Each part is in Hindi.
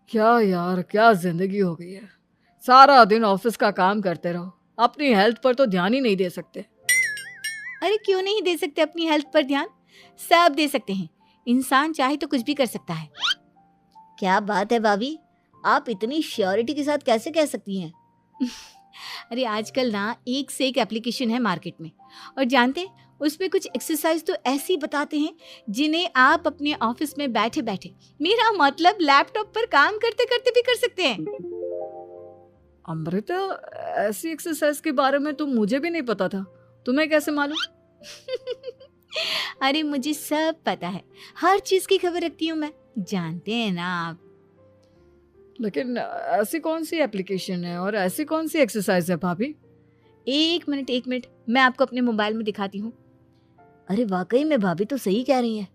क्या यार, क्या जिंदगी हो गई है। सारा दिन ऑफिस का काम करते रहो, अपनी हेल्थ पर तो ध्यान ही नहीं दे सकते। अरे क्यों नहीं दे सकते अपनी हेल्थ पर ध्यान? सब दे सकते हैं। इंसान चाहे तो कुछ भी कर सकता है। क्या बात है भाभी, आप इतनी श्योरिटी के साथ कैसे कह सकती हैं? अरे आजकल ना एक से एक एप्लीकेशन है मार्केट में, और जानते हैं उसमें कुछ एक्सरसाइज तो ऐसी बताते हैं जिन्हें आप अपने ऑफिस में बैठे बैठे, मेरा मतलब लैपटॉप पर काम करते करते भी कर सकते हैं। अमृता, ऐसी एक्सरसाइज के बारे में तो मुझे भी नहीं पता था। तुम्हें कैसे मालूम? अरे मुझे सब पता है, हर चीज की खबर रखती हूँ मैं, जानते हैं ना आप। लेकिन ऐसी कौन सी एप्लीकेशन है और ऐसी कौन सी एक्सरसाइज है भाभी? एक मिनट, मैं आपको अपने मोबाइल में दिखाती हूँ। अरे वाकई में भाभी तो सही कह रही हैं।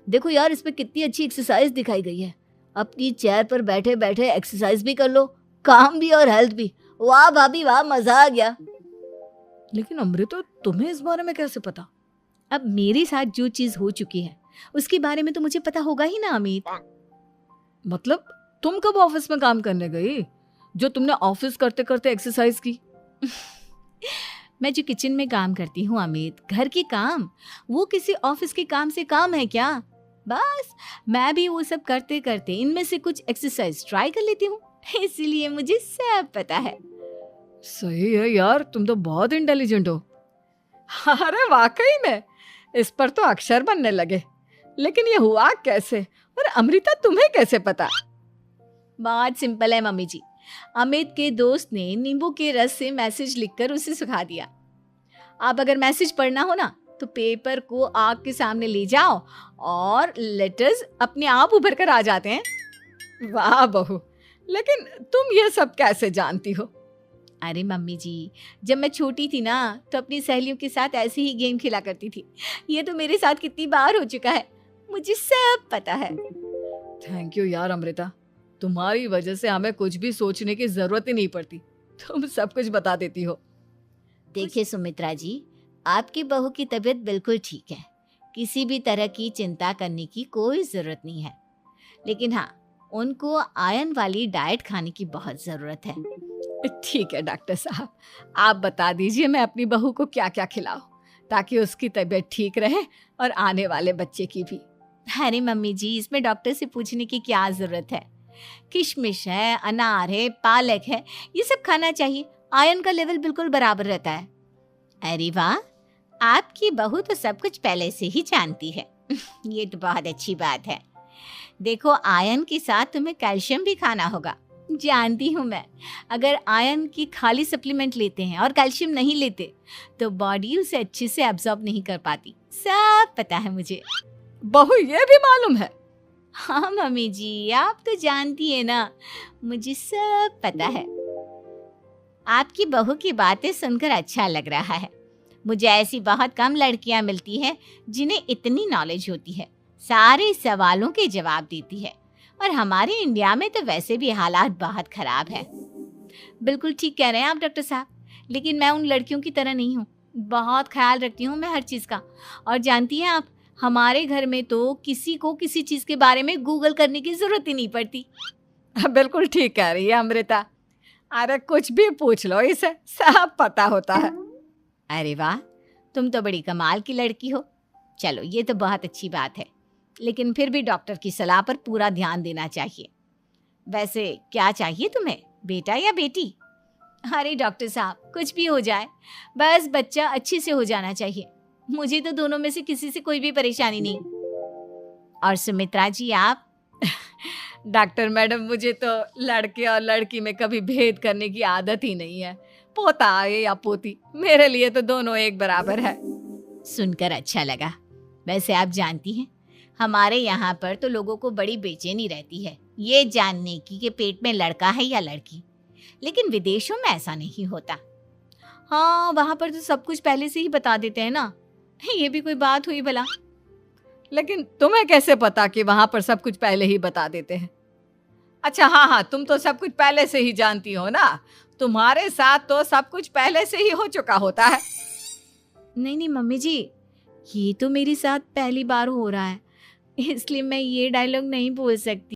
देखो यार, इस पे कितनी अच्छी एक्सरसाइज दिखाई गई है। अपनी चेयर पर बैठे बैठे एक्सरसाइज भी कर लो, काम भी और हेल्थ भी। वाह भाभी वाह, मजा आ गया। लेकिन अमृता, तुम्हें इस बारे में कैसे पता? अब मेरे साथ जो चीज हो चुकी है उसके बारे में तो मुझे पता होगा ही ना अमित। मतलब तुम कब ऑफिस में काम करने गई जो तुमने ऑफिस करते करते एक्सरसाइज की? मैं जो किचन में काम करती हूँ अमित, घर के काम, वो किसी ऑफिस के काम से काम है क्या? बस मैं भी वो सब करते करते इनमें से कुछ एक्सरसाइज ट्राई कर लेती हूँ, इसीलिए मुझे सब पता है। सही है यार, तुम तो बहुत इंटेलिजेंट हो। अरे वाकई में, इस पर तो अक्षर बनने लगे। लेकिन ये हुआ कैसे? और अमृता, तुम्हें कैसे पता? बहुत सिंपल है मम्मी जी। अमित के दोस्त ने नींबू के रस से मैसेज लिखकर उसे सुखा दिया। आप अगर मैसेज पढ़ना हो ना तो पेपर को आग के सामने ले जाओ और लेटर्स अपने आप उभर कर आ जाते हैं। वाह बहू, लेकिन तुम ये सब कैसे जानती हो? अरे मम्मी जी, जब मैं छोटी थी ना तो अपनी सहेलियों के साथ ऐसे ही गेम खेला करती थी। ये तो मेरे साथ कितनी बार हो चुका है, मुझे सब पता है। थैंक यू यार अमृता, तुम्हारी वजह से हमें कुछ भी सोचने की जरूरत ही नहीं पड़ती। तुम सब कुछ बता देती हो। देखिए सुमित्रा जी, आपकी बहू की तबीयत बिल्कुल ठीक है। किसी भी तरह की चिंता करने की कोई ज़रूरत नहीं है। लेकिन हाँ, उनको आयरन वाली डाइट खाने की बहुत ज़रूरत है। ठीक है डॉक्टर साहब, आप बता दीजिए मैं अपनी बहू को क्या क्या खिलाऊं ताकि उसकी तबीयत ठीक रहे और आने वाले बच्चे की भी। अरे मम्मी जी, इसमें डॉक्टर से पूछने की क्या ज़रूरत है? किशमिश है, अनार है, पालक है, ये सब खाना चाहिए। आयरन का लेवल बिल्कुल बराबर रहता है। अरे वाह, आपकी बहू तो सब कुछ पहले से ही जानती है। ये तो बहुत अच्छी बात है। देखो, आयरन के साथ तुम्हें कैल्शियम भी खाना होगा। जानती हूँ मैं, अगर आयरन की खाली सप्लीमेंट लेते हैं और कैल्शियम नहीं लेते तो बॉडी उसे अच्छे से एब्जॉर्ब नहीं कर पाती। सब पता है मुझे। बहू, ये भी मालूम है? हाँ मम्मी जी, आप तो जानती है ना, मुझे सब पता है। आपकी बहू की बातें सुनकर अच्छा लग रहा है। मुझे ऐसी बहुत कम लड़कियां मिलती हैं जिन्हें इतनी नॉलेज होती है, सारे सवालों के जवाब देती है। और हमारे इंडिया में तो वैसे भी हालात बहुत खराब है। बिल्कुल ठीक कह रहे हैं आप डॉक्टर साहब, लेकिन मैं उन लड़कियों की तरह नहीं हूँ। बहुत ख्याल रखती हूँ मैं हर चीज़ का। और जानती हैं आप, हमारे घर में तो किसी को किसी चीज़ के बारे में गूगल करने की ज़रूरत ही नहीं पड़ती। बिल्कुल ठीक कह रही है अमृता। अरे कुछ भी पूछ लो, इसे सब पता होता है। अरे वाह, तुम तो बड़ी कमाल की लड़की हो। चलो, ये तो बहुत अच्छी बात है, लेकिन फिर भी डॉक्टर की सलाह पर पूरा ध्यान देना चाहिए। वैसे क्या चाहिए तुम्हें, बेटा या बेटी? अरे डॉक्टर साहब, कुछ भी हो जाए, बस बच्चा अच्छे से हो जाना चाहिए। मुझे तो दोनों में से किसी से कोई भी परेशानी नहीं। और सुमित्रा जी, आप? डॉक्टर मैडम, मुझे तो लड़के और लड़की में कभी भेद करने की आदत ही नहीं है। पोता आए या पोती, मेरे लिए तो दोनों एक बराबर है। सुनकर अच्छा लगा। वैसे आप जानती हैं, हमारे यहाँ पर तो लोगों को बड़ी बेचैनी रहती है ये जानने की कि पेट में लड़का है या लड़की। लेकिन विदेशों में ऐसा नहीं होता। हाँ, वहाँ पर तो सब कुछ पहले से ही बता देते हैं ना। ये भी कोई बात हुई भला? लेकिन तुम्हें कैसे पता कि वहां पर सब कुछ पहले ही बता देते हैं? अच्छा हाँ हाँ, तुम तो सब कुछ पहले से ही जानती हो ना। तुम्हारे साथ तो सब कुछ पहले से ही हो चुका होता है। नहीं मम्मी जी, ये तो मेरे साथ पहली बार हो रहा है, इसलिए मैं ये डायलॉग नहीं बोल सकती।